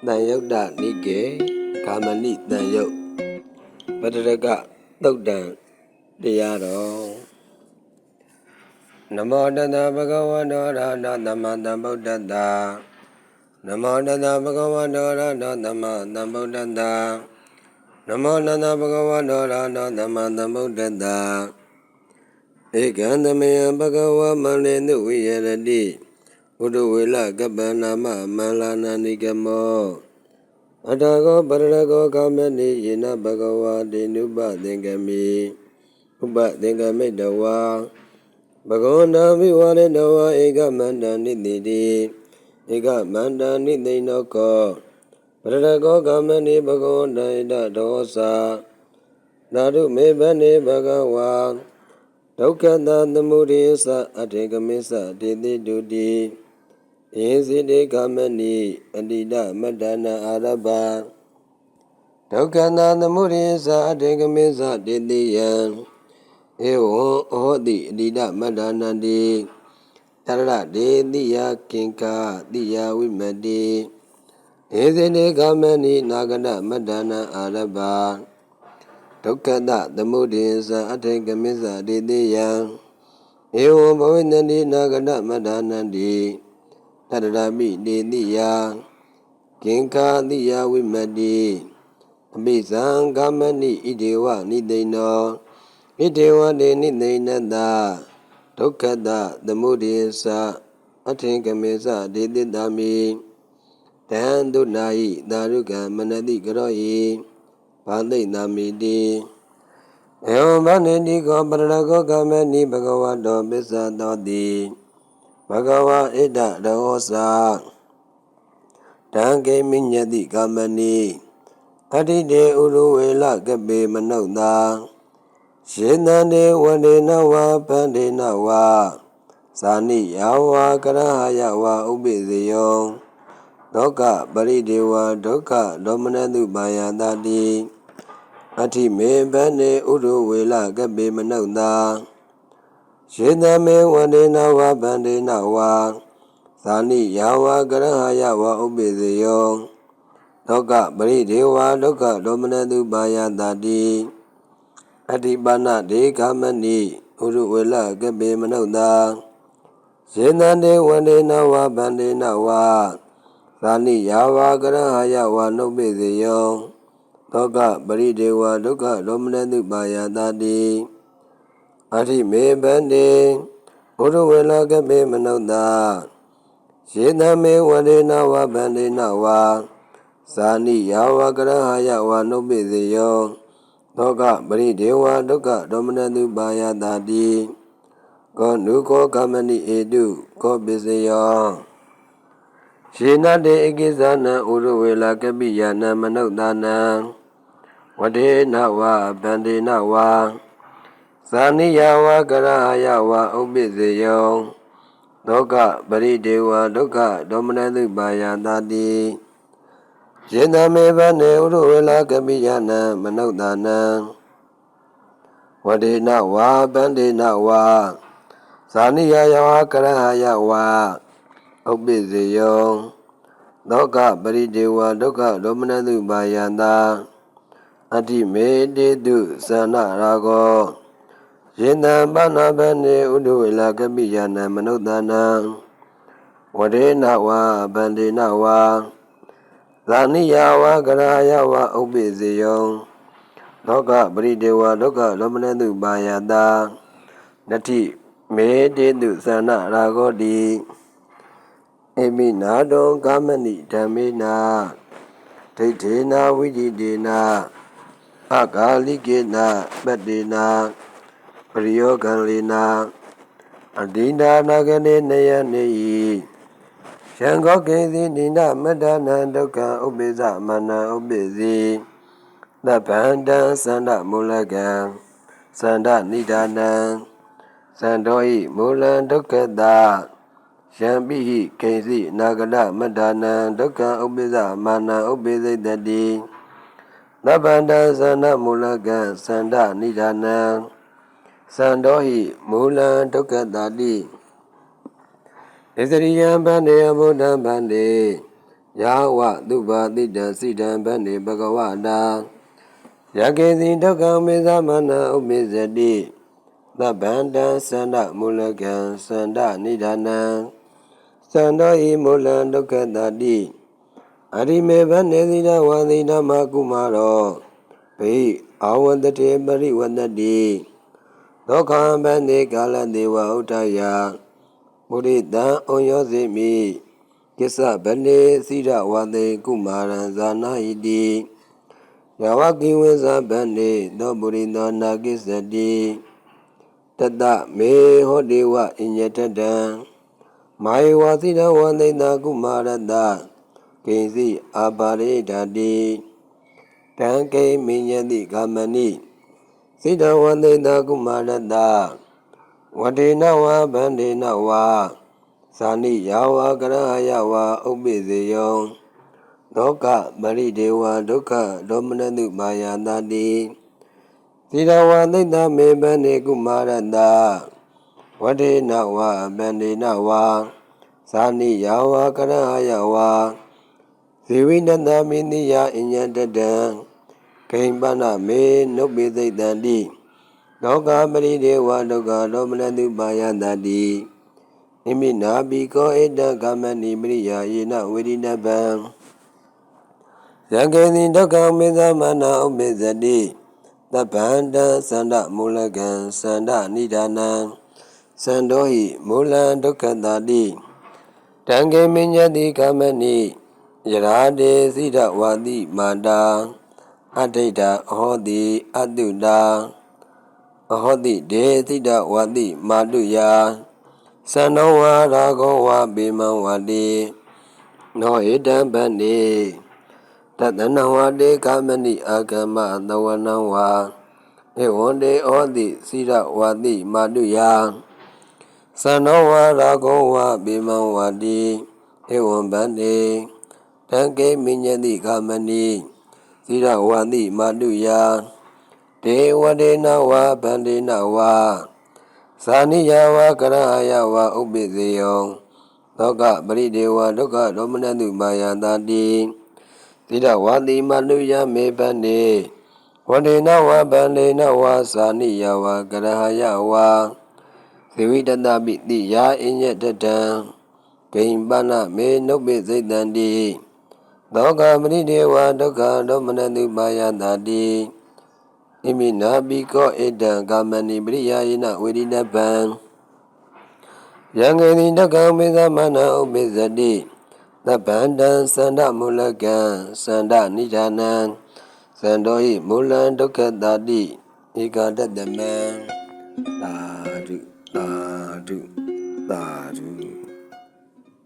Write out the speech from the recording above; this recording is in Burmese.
တန်ယုတ်တနိကေကာမဏိတန်ယုတ်ပတရကသုတ်တံတရားတော်နမောတတဗုဒ္ဓဝါဒောရဟတသမ္မာသမ္ဗုဒ္ဓတ္တနမောတတဗုဒ္ဓဝါဒောရဟတသမ္မာသမ္ဗုဒ္ဓတ္တနမောတတဗုဒ္ဓဝါဒောရဟတသမ္မာသမ္ဗုဒ္ဓတ္တဧကံသမယံဘဂဝါမန္တေနုဝိယရတိဘုဒ္ဓဝေလကပ္ပနာမမန္လာနာနိကမောအတ္တကောပရရကောကာမတိယေနဘဂဝါတေနုပသင်္ကမိဥပသင်္ကမိတဝါဘဂဝန္တာဘိဝရတဝါဧကမန္တနိတိတိဧကမန္တနိသိဏောကောပရရကောကာမတိဘဂဝန္တာဣတဒောသာသာဓုမေဘနေဘဂဝါဒုက္ခတသမုဒိသအထေကမိသတေတိတုတိယေစီတေကာမဏိအတိတမတ္တနာအာရဘဒုက္ခတသမုဒိသအထေကမိသတေတိယံဧဝံဩဟောတိအတိတမတ္တနာတိတရရတေတိယကင်္ကာတိယဝိမတိယေစီတေကာမဏိနာဂတမတ္တနာအာရဘဒုက္ခတသမုဒိသအထေကမိသတေတိယံဧဝံဘဝိနတိနာဂတမတ္တနာတိတရရမိတေတိယကင်္ကာတိယဝိမတိအပိသံကာမဏိဣဒေဝနိသိဏောဣဒေဝတေနိသိဏတဒုက္ခတသမုဒိသအထေကမိသတေတိတမိတံဒုနာယိသာရုကမနတိကရောယိဘာသိတမိတိဧဝံဗန္တိကောပရရကောကာမဏိဘဂဝတောပစ္စသောတိဘဂဝါဣဒဒောသာတံဂေမိညတိကာမဏိအဋ္ဌိတေဥရဝေလကပေမနုဿာယေနန္တေဝန္ဒေနဝါဗန္ဒေနဝါဇာနိယဝါကရဟယဝါဥပိစေယောဒုက္ခပရိဒေဝဒုက္ခဒေါမနတုပါယတတိအဋ္ဌိမေဗန္ဒေဥရဝေလကပေမနုဿာယေနမေဝန္ဒေနဝါဗန္ဒေနဝါဇာနိယဝါကရဟယဝါဥပိစေယောဒုက္ခပရိဒေဝဒုက္ခဒေါမနတုပါယတတိအတ္တိပါဏဒေကာမဏိဥရဝေလကပေမနုဿာယေနန္တေဝန္ဒေနဝါဗန္ဒေနဝါဇာနိယဝါကရဟယဝါနုပိစေယောဒုက္ခပရိဒေဝဒုက္ခဒေါမနတုပါယတတိအဋ္ဌိမေဗန္တေဥရဝေလကပေမနုဿာယေနမေဝန္ဒေနဝါဗန္ဒေနဝါဇာနိယဝါကရဟယဝါနုပိစေယောဒုက္ခပရိဒေဝဒုက္ခဒေါမနတုပါယတတိကောနုကောကာမဏိဧတုကောပိစေယောယေနတေဧကိဇာနံဥရဝေလကပိယနံမနုဿာနံဝဒေနဝါဗန္ဒေနဝါဇာနိယဝါကရဟယဝါဥပိစေယောဒုက္ခပရိဒေဝဒုက္ခဒေါမနတုပါယတတိယေနမေဗန္ဒေဥရဝေလကပိယနံမနုဿာနံဝဒေနဝါဗန္ဒေနဝါဇာနိယဝါကရဟယဝါဥပိစေယောဒုက္ခပရိဒေဝဒုက္ခဒေါမနတုပါယတအဋ္ဌိမေတေတုသန္နရာဂောယေနံပါဏဗန္ဒေဥဒဝေလကပိယနံမနုဿာနံဝဒေနဝါဗန္ဒေနဝါဇာနိယဝါကရဟယဝါဥပိစေယောဒုက္ခပရိဒေဝဒုက္ခဒေါမနတုပါယတနတ္ထိမေတေတုသန္နရာဂောတိဧမိနာတောကာမဏိဓမ္မေနဒိဋ္ဌေနဝိจิတေနအဂါလိကေနပတ္တေနပရိယောဂံလေနအဒိန္ဒာနာဂနေနယနေယိယံကောကေသီနိနမတ္တနံဒုက္ခဥပိ္ပသမနံဥပိ္ပစီသဗ္ဗန္တံသန္တမူလကံသန္တနိဒာနံသန္တောဟိမူလံဒုက္ခတယံပိဟိကိဉ္စီနာဂတမတ္တနံဒုက္ခဥပိ္ပသမနံဥပိ္ပစိတတိသဗ္ဗန္တံသန္တမူလကံသန္တနိဒာနံသန္တောဟိမူလံဒုက္ခတတိဣသရိယံဗန္ဒေအဘုဒ္ဓံဗန္ဒေ ယာဝသုဘာတိတံစိတံဗန္တိဘဂဝတာယကေစီဒုက္ခမေသမနာဥပိစတိသဗ္ဗန္တံသန္တမူလကံသန္တနိဒာနံသန္တောဤမူလံဒုက္ခတတိအရိမေဗနေသီရဝသီဓမ္မကုမာရောဘိအာဝတတေပရိဝတတိဒုက္ခဗန္တိကာလဒေဝဥဒ္ဒယမုရိတံဩယောစေမိကိစ္စဗနေသီရဝသေကုမာရံဇာနာဟိတိယဝကိဝေဇဗနေသောပုရိသောနာကိစ္စတိတတမေဟောဒေဝအညတတံမာယဝသီရဝသေနာကုမာရတကိဉ္စီအာပါရိဓာတိတံကိမိညတိကာမဏိစိတဝသေနာကုမာရတဝတေနဝဗန္ဒေနဝဇာနိယာဝကရဟယဝဥပ္ပိစေယောဒုက္ခပရိဒေဝဒုက္ခဒေါမနတုမာယာတတိသီရဝသိတမေဗန္ဒေကုမာရတဝတေနဝဗန္ဒေနဝဇာနိယာဝကရဟယဝဇေဝိနတမိနိယအညတတံခိမ္ပနမေနုပိသိတံတိလောကပရိဒေဝဒုက္ခဒေါမနတုပါယတတိနိမိနာပိကောဧတကာမဏိပရိယာယေနဝိရိနဗံယကေတိဒုက္ခမေသမနာဥပိစတိသဗ္ဗန္တံသန္တမူလကံသန္တနိဒာနံသန္တောဟိမူလံဒုက္ခတတိတံကေမိညတိကာမဏိယရာတေစိဒဝါတိမာတာအဋ္ဌိတာအဟောတိအတုတာအဟောတိဒေစိဒဝါတိမာတုယာသန္နောဝါရာဂောဝါပေမံဝါတိနောဧတံဗန္တိတတနဝတေကာမဏိအာဂမသဝနံဝါဧဝံတေဩတိစိဒဝါတိမာတုယာသန္နောဝါရာဂောဝါပေမံဝါတိဧဝံဗန္တိတံကေမိညတိကာမဏိသီရဝါတိမာတုယာဒေဝဒေနဝါဗန္ဒေနဝါဇာနိယဝကရဟယဝဥပ္ပိစေယောလောကပရိဒေဝဒုက္ခဒေါမနတုမာယာတတိသီရဝါတိမာတုယမေဗန္တိဝဒေနဝါဗန္ဒေနဝါဇာနိယဝကရဟယဝဇေဝိတတပိတိယာအညတတံဂိမ္ပနမေနုပိစိတံတိလောကပရိဒေဝဒုက္ခဒေါမနတုမာယာတတိနိမိနာပိကောဧတံကာမဏိပရိယာယေနဝိရိနဗံယံကေတိဒုက္ခမေသမနာဥပိစတိသဗ္ဗန္တံသန္တမူလကံသန္တနိဒာနံသန္တောဟိမူလံဒုက္ခတတိဧကတတမံသာဓုသာဓုသာဓု